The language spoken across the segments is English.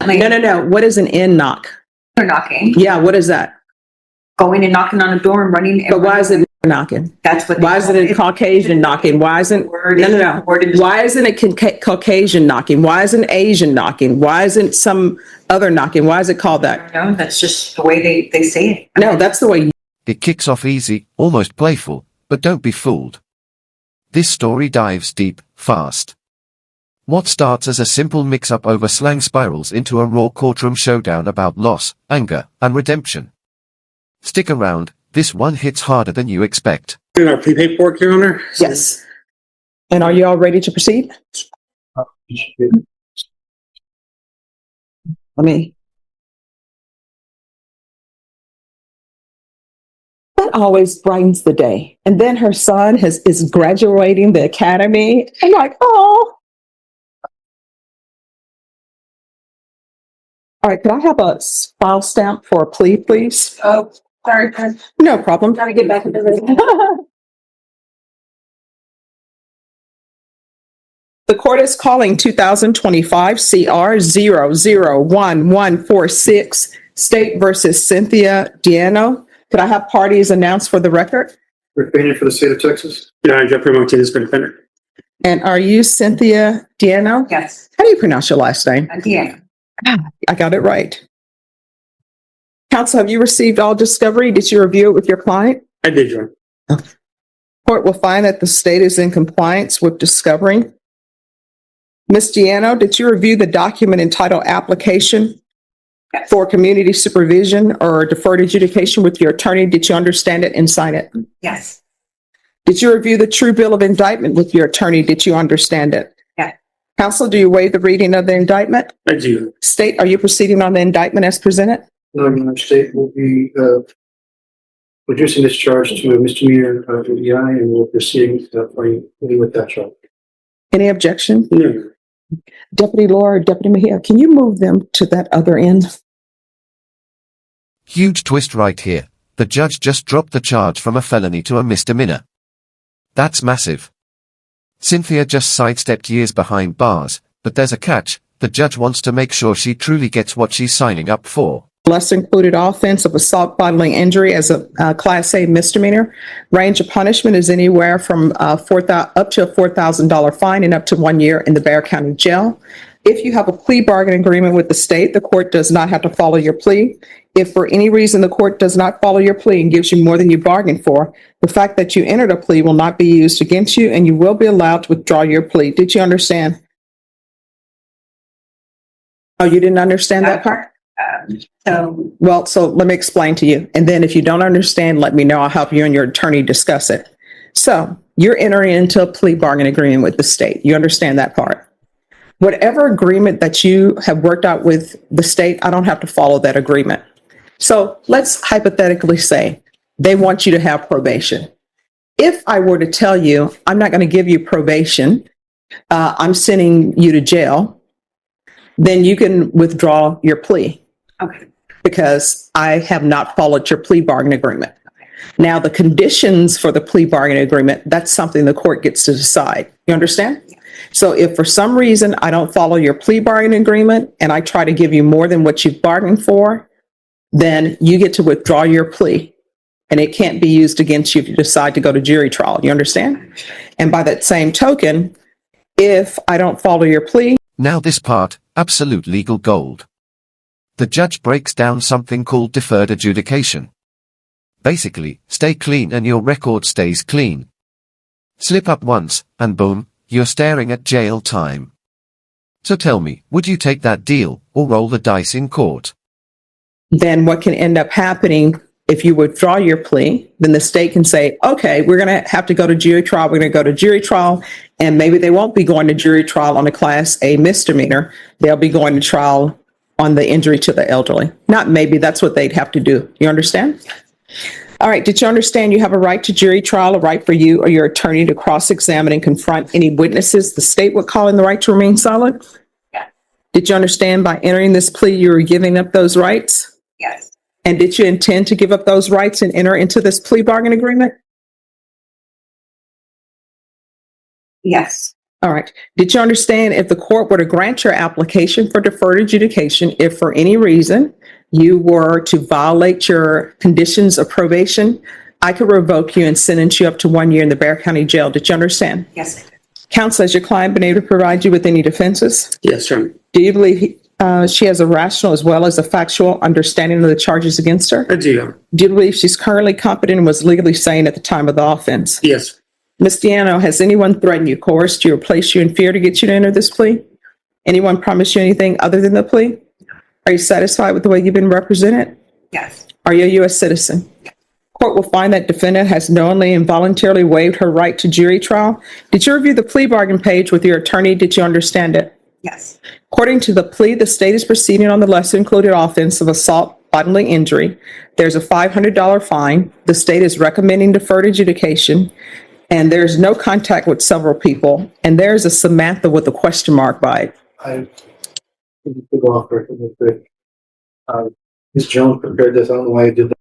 No. What is an in knock? They're knocking. Yeah, what is that? Going and knocking on a door and running. But why is it knocking? That's what. Why isn't it Caucasian knocking? Why isn't no? Why isn't it Caucasian knocking? Why isn't Asian knocking? Why isn't some other knocking? Why is it called that? No, that's just the way they say it. No, that's the way. It kicks off easy, almost playful, but don't be fooled. This story dives deep, fast. What starts as a simple mix-up over slang spirals into a raw courtroom showdown about loss, anger, and redemption. Stick around, this one hits harder than you expect. In our plea paperwork, Your Honor? Yes. And are you all ready to proceed? That always brightens the day. And then her son is graduating the academy. I'm like, oh. All right, could I have a file stamp for a plea, please? Oh, sorry. No problem. Gotta get back into this. The court is calling 2025 CR 001146 State versus Cynthia Diano. Could I have parties announced for the record? Defendant for the state of Texas. Yeah, Jeffrey Martinez for defendant. And are you Cynthia Diano? Yes. How do you pronounce your last name? Yeah. I got it right. Counsel, have you received all discovery? Did you review it with your client? I did, Your Honor. Court will find that the state is in compliance with discovery. Ms. Diano, did you review the document entitled Application for Community Supervision or Deferred Adjudication with your attorney? Did you understand it and sign it? Yes. Did you review the true bill of indictment with your attorney? Did you understand it? Yeah. Counsel, do you waive the reading of the indictment? I do. State, are you proceeding on the indictment as presented? No, Your Honor, state will be reducing this charge to a misdemeanor DDI, and we'll proceed with that charge. Any objection? No. Deputy Laura or Deputy Mejia, can you move them to that other end? Huge twist right here. The judge just dropped the charge from a felony to a misdemeanor. That's massive. Cynthia just sidestepped years behind bars, but there's a catch. The judge wants to make sure she truly gets what she's signing up for. Lesser included offense of assault bodily injury as a Class A misdemeanor. Range of punishment is anywhere from up to a $4,000 fine and up to 1 year in the Bexar County Jail. If you have a plea bargain agreement with the state, the court does not have to follow your plea. If for any reason the court does not follow your plea and gives you more than you bargained for, the fact that you entered a plea will not be used against you and you will be allowed to withdraw your plea. Did you understand? Oh, you didn't understand that part? So let me explain to you. And then if you don't understand, let me know. I'll help you and your attorney discuss it. So you're entering into a plea bargain agreement with the state. You understand that part? Whatever agreement that you have worked out with the state, I don't have to follow that agreement. So let's hypothetically say they want you to have probation. If I were to tell you, I'm not going to give you probation, I'm sending you to jail, then you can withdraw your plea. Okay. Because I have not followed your plea bargain agreement. Now, the conditions for the plea bargain agreement, that's something the court gets to decide. You understand? Yeah. So if for some reason I don't follow your plea bargain agreement and I try to give you more than what you've bargained for, then you get to withdraw your plea. And it can't be used against you if you decide to go to jury trial. You understand? And by that same token, if I don't follow your plea. Now this part, absolute legal gold. The judge breaks down something called deferred adjudication. Basically, stay clean and your record stays clean. Slip up once, and boom, you're staring at jail time. So tell me, would you take that deal, or roll the dice in court? Then what can end up happening if you withdraw your plea, then the state can say, okay, we're going to have to go to jury trial. We're going to go to jury trial, and maybe they won't be going to jury trial on a Class A misdemeanor. They'll be going to trial on the injury to the elderly. Not maybe, that's what they'd have to do. You understand? All right. Did you understand you have a right to jury trial, a right for you or your attorney to cross-examine and confront any witnesses the state would call in the right to remain silent? Yeah. Did you understand by entering this plea, you were giving up those rights? Yes. And did you intend to give up those rights and enter into this plea bargain agreement? Yes. All right. Did you understand if the court were to grant your application for deferred adjudication, if for any reason you were to violate your conditions of probation, I could revoke you and sentence you up to 1 year in the Bear County Jail? Did you understand? Yes, I do. Counsel, has your client been able to provide you with any defenses? Yes, sir. Do you believe she has a rational as well as a factual understanding of the charges against her? I do. Do you believe she's currently competent and was legally sane at the time of the offense? Yes. Ms. Diano, has anyone threatened you, coerced you, or placed you in fear to get you to enter this plea? Anyone promised you anything other than the plea? Are you satisfied with the way you've been represented? Yes. Are you a U.S. citizen? Court will find that defendant has knowingly and voluntarily waived her right to jury trial. Did you review the plea bargain page with your attorney? Did you understand it? Yes. According to the plea, the state is proceeding on the lesser included offense of assault, bodily injury. There's a $500 fine. The state is recommending deferred adjudication, and there's no contact with several people. And there's a Samantha with a question mark by it. I need to go off record real quick. Ms. Jones prepared this. I don't know why I did that.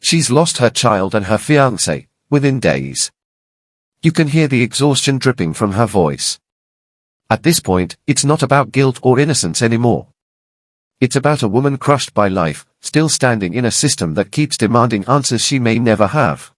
She's lost her child and her fiancé within days. You can hear the exhaustion dripping from her voice. At this point, it's not about guilt or innocence anymore. It's about a woman crushed by life, still standing in a system that keeps demanding answers she may never have.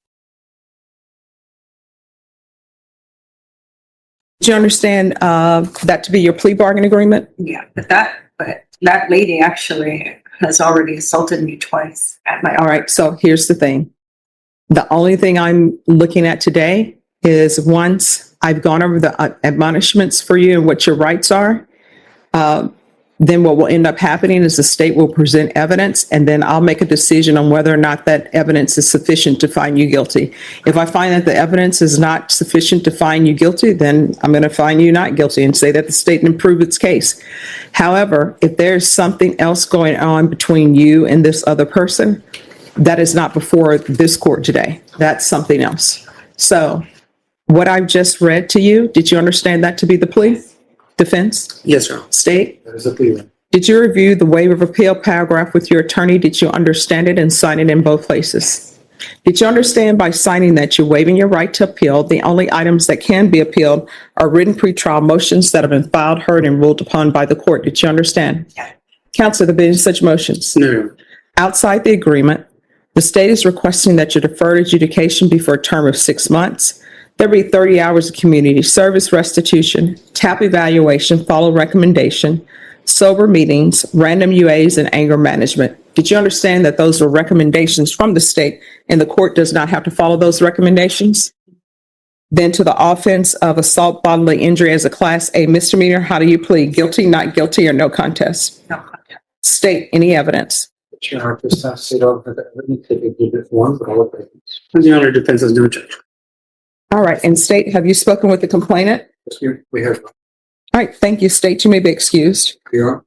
Do you understand that to be your plea bargain agreement? Yeah, but that lady actually has already assaulted me twice at my All right, so here's the thing. The only thing I'm looking at today is once I've gone over the admonishments for you and what your rights are, then what will end up happening is the state will present evidence, and then I'll make a decision on whether or not that evidence is sufficient to find you guilty. If I find that the evidence is not sufficient to find you guilty, then I'm going to find you not guilty and say that the state can prove its case. However, if there's something else going on between you and this other person, that is not before this court today. That's something else. So what I've just read to you, did you understand that to be the plea? Defense? Yes, sir. State? That is a plea. Did you review the waiver of appeal paragraph with your attorney? Did you understand it and sign it in both places? Did you understand by signing that you're waiving your right to appeal? The only items that can be appealed are written pretrial motions that have been filed, heard, and ruled upon by the court. Did you understand? Yeah. Counsel, there been such motions? No. Outside the agreement, the state is requesting that your deferred adjudication be for a term of 6 months. There be 30 hours of community service restitution, TAP evaluation, follow recommendation, sober meetings, random UAs, and anger management. Did you understand that those are recommendations from the state and the court does not have to follow those recommendations? Then to the offense of assault, bodily injury as a Class A misdemeanor, how do you plead? Guilty, not guilty, or no contest? No contact. State any evidence. Your Honor, this has state over that. Let me take exhibit one, but I'll look at it. The Honor, defense has no objection. All right, and state, have you spoken with the complainant? Yes, we have. All right, thank you. State, you may be excused. We are.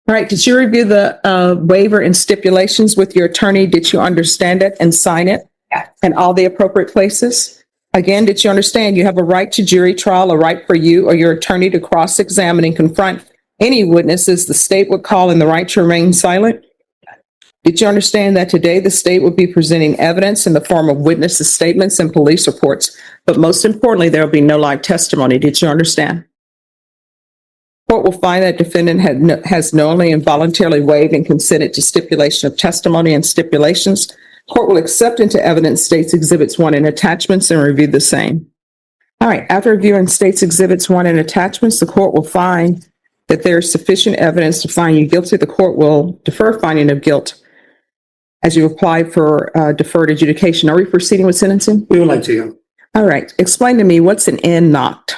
All right, did you review the waiver and stipulations with your attorney? Did you understand it and sign it? Yeah. In all the appropriate places? Again, did you understand you have a right to jury trial, a right for you or your attorney to cross-examine and confront any witnesses the state would call, and the right to remain silent? Did you understand that today the state will be presenting evidence in the form of witnesses' statements and police reports, but most importantly, there will be no live testimony? Did you understand? Court will find that defendant has knowingly and voluntarily waived and consented to stipulation of testimony and stipulations. Court will accept into evidence State's Exhibits 1 and attachments and review the same. All right, after reviewing State's Exhibits 1 and attachments, the court will find that there is sufficient evidence to find you guilty. The court will defer finding of guilt as you apply for deferred adjudication. Are we proceeding with sentencing? We would like to. All right. Explain to me, what's an in knocked?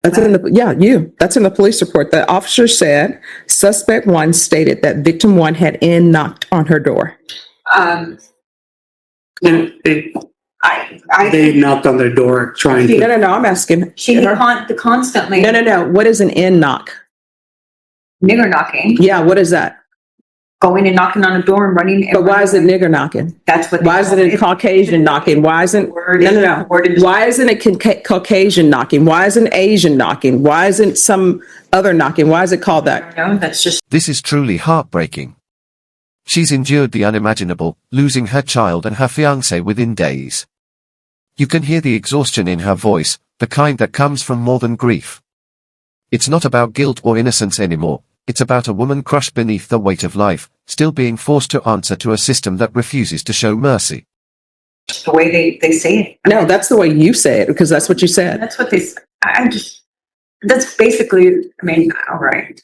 That's in the, that's in the police report. The officer said suspect 1 stated that victim 1 had in knocked on her door. And I they knocked on their door trying to. No, I'm asking. constantly No. What is an in knock? nigger knocking. Yeah, what is that? going and knocking on a door and running. But why is it nigger knocking? That's what. Why isn't it Caucasian knocking? Why isn't, no. Why isn't it Caucasian knocking? Why isn't Asian knocking? Why isn't some other knocking? Why is it called that? No, that's just. This is truly heartbreaking. She's endured the unimaginable, losing her child and her fiancé within days. You can hear the exhaustion in her voice, the kind that comes from more than grief. It's not about guilt or innocence anymore. It's about a woman crushed beneath the weight of life, still being forced to answer to a system that refuses to show mercy. The way they say it. No, that's the way you say it, because that's what you said. That's what they. That's basically. I mean, all right.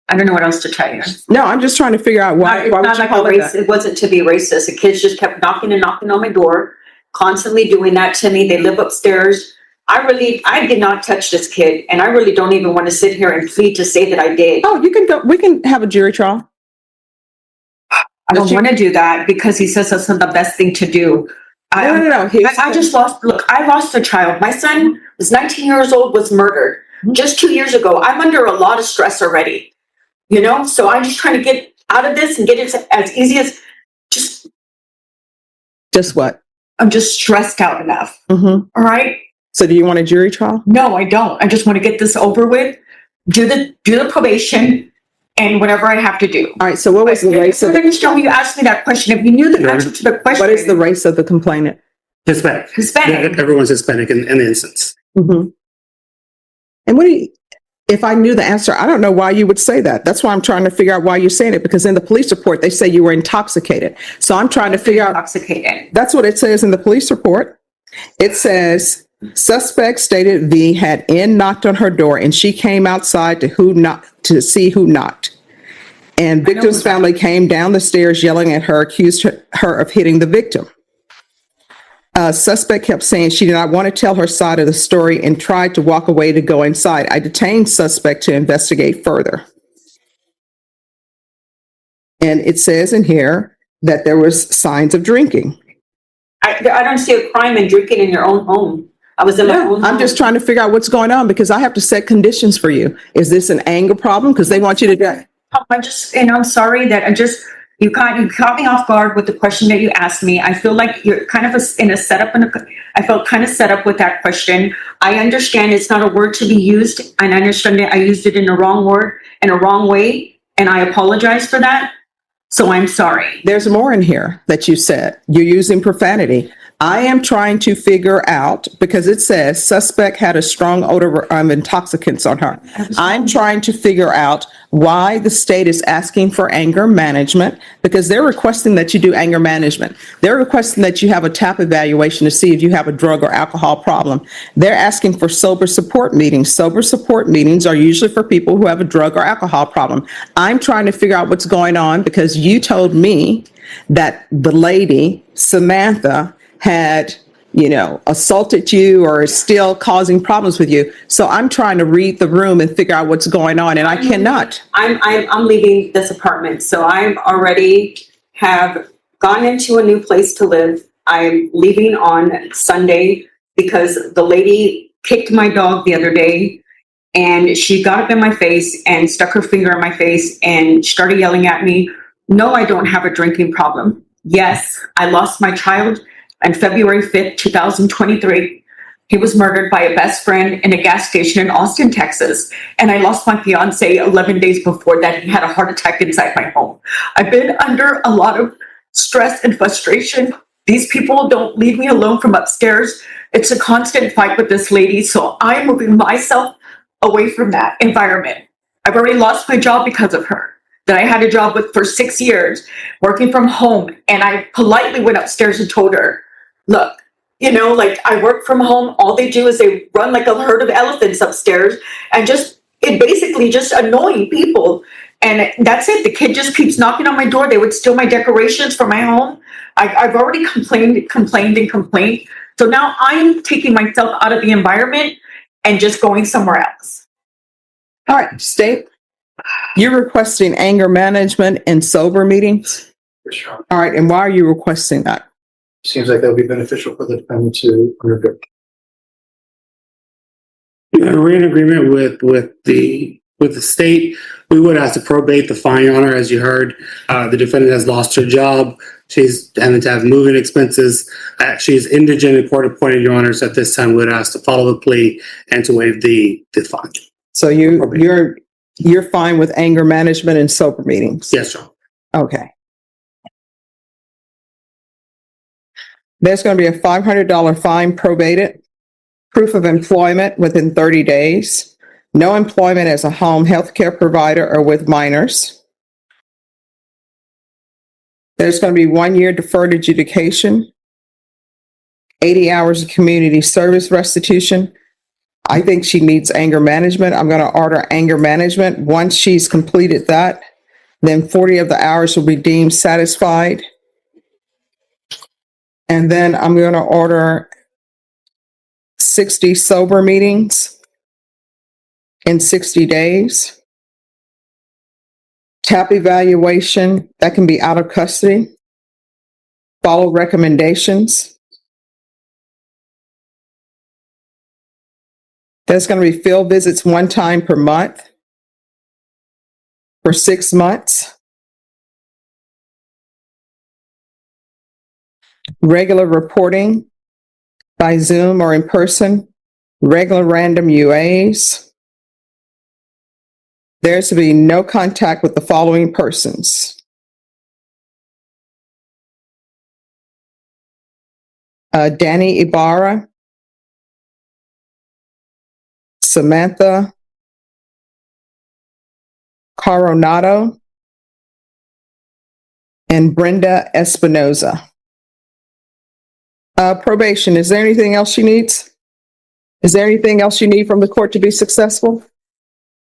I don't know what else to tell you. No, I'm just trying to figure out why. It's Why would not you like call a it race. that? It wasn't to be racist. The kids just kept knocking and knocking on my door, constantly doing that to me. They live upstairs. I did not touch this kid, and I really don't even want to sit here and plead to say that I did. Oh, you can go. We can have a jury trial. I don't want to do that because he says that's not the best thing to do. No. I just lost. Look, I lost a child. My son was 19 years old, was murdered just 2 years ago. I'm under a lot of stress already, so I'm just trying to get out of this and get it as easy as Just what? I'm just stressed out enough. Mm-hmm. All right. So do you want a jury trial? No, I don't. I just want to get this over with, do the probation, and whatever I have to do. All right. So what was the race of You asked me that question. If you knew the answer to the question, what is the race of the complainant? Hispanic. Hispanic. Everyone's Hispanic in the instance. Mm-hmm. And if I knew the answer, I don't know why you would say that. That's why I'm trying to figure out why you're saying it, because in the police report, they say you were intoxicated. So I'm trying to figure out. Intoxicated. That's what it says in the police report. It says suspect stated V had knocked on her door and she came outside to see who knocked. And victim's family came down the stairs yelling at her, accused her of hitting the victim. Suspect kept saying she did not want to tell her side of the story and tried to walk away to go inside. I detained suspect to investigate further. And it says in here that there was signs of drinking. I don't see a crime in drinking in your own home. I was in my own home. I'm just trying to figure out what's going on because I have to set conditions for you. Is this an anger problem? Because they want you to do. I'm sorry that you caught me off guard with the question that you asked me. I feel like you're kind of in a setup. I felt kind of set up with that question. I understand it's not a word to be used, and I understand that I used it in the wrong word in a wrong way, and I apologize for that. So I'm sorry. There's more in here that you said. You're using profanity. I am trying to figure out, because it says suspect had a strong odor of intoxicants on her. I'm trying to figure out why the state is asking for anger management, because they're requesting that you do anger management. They're requesting that you have a TAP evaluation to see if you have a drug or alcohol problem. They're asking for sober support meetings. Sober support meetings are usually for people who have a drug or alcohol problem. I'm trying to figure out what's going on because you told me that the lady, Samantha, had, assaulted you or is still causing problems with you. So I'm trying to read the room and figure out what's going on, and I cannot. I'm leaving this apartment, so I'm already have gone into a new place to live. I'm leaving on Sunday because the lady kicked my dog the other day, and she got up in my face and stuck her finger in my face and started yelling at me. No, I don't have a drinking problem. Yes, I lost my child on February 5th, 2023. He was murdered by a best friend in a gas station in Austin, Texas. And I lost my fiance 11 days before that. He had a heart attack inside my home. I've been under a lot of stress and frustration. These people don't leave me alone from upstairs. It's a constant fight with this lady. So I'm moving myself away from that environment. I've already lost my job because of her, that I had a job with for 6 years, working from home. And I politely went upstairs and told her, look, I work from home. All they do is they run like a herd of elephants upstairs and basically just annoying people. And that's it. The kid just keeps knocking on my door. They would steal my decorations from my home. I've already complained. So now I'm taking myself out of the environment and just going somewhere else. All right, state. You're requesting anger management and sober meetings? For sure. All right, and why are you requesting that? Seems like that would be beneficial for the defendant to undergo. We're in agreement with the with the state. We would have to probate the fine, Your Honor. As you heard, the defendant has lost her job. She's having to have moving expenses. She's indigent and court appointed, Your Honor. So at this time, we would ask to follow the plea and to waive the fine. So you're fine with anger management and sober meetings? Yes, Your Honor. Okay. There's going to be a $500 fine probated, proof of employment within 30 days, no employment as a home health care provider or with minors. There's going to be 1 year deferred adjudication, 80 hours of community service restitution. I think she needs anger management. I'm going to order anger management. Once she's completed that, then 40 of the hours will be deemed satisfied. And then I'm going to order 60 sober meetings in 60 days. TAP evaluation, that can be out of custody. Follow recommendations. There's going to be field visits 1 time per month for 6 months. Regular reporting by Zoom or in person, regular random UAs. There's to be no contact with the following persons: Danny Ibarra, Samantha Coronado, and Brenda Espinoza. Probation, is there anything else she needs? Is there anything else you need from the court to be successful?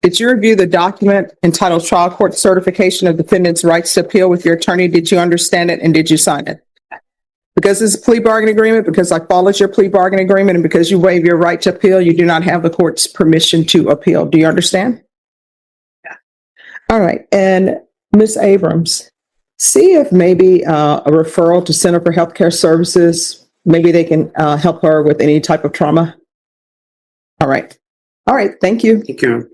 Did you review the document entitled Trial Court Certification of Defendant's Rights to Appeal with your attorney? Did you understand it and did you sign it? Because it's a plea bargain agreement, because I followed your plea bargain agreement, and because you waive your right to appeal, you do not have the court's permission to appeal. Do you understand? Yeah. All right. And Ms. Abrams, see if maybe a referral to Center for Healthcare Services, maybe they can help her with any type of trauma. All right. All right. Thank you. Thank you.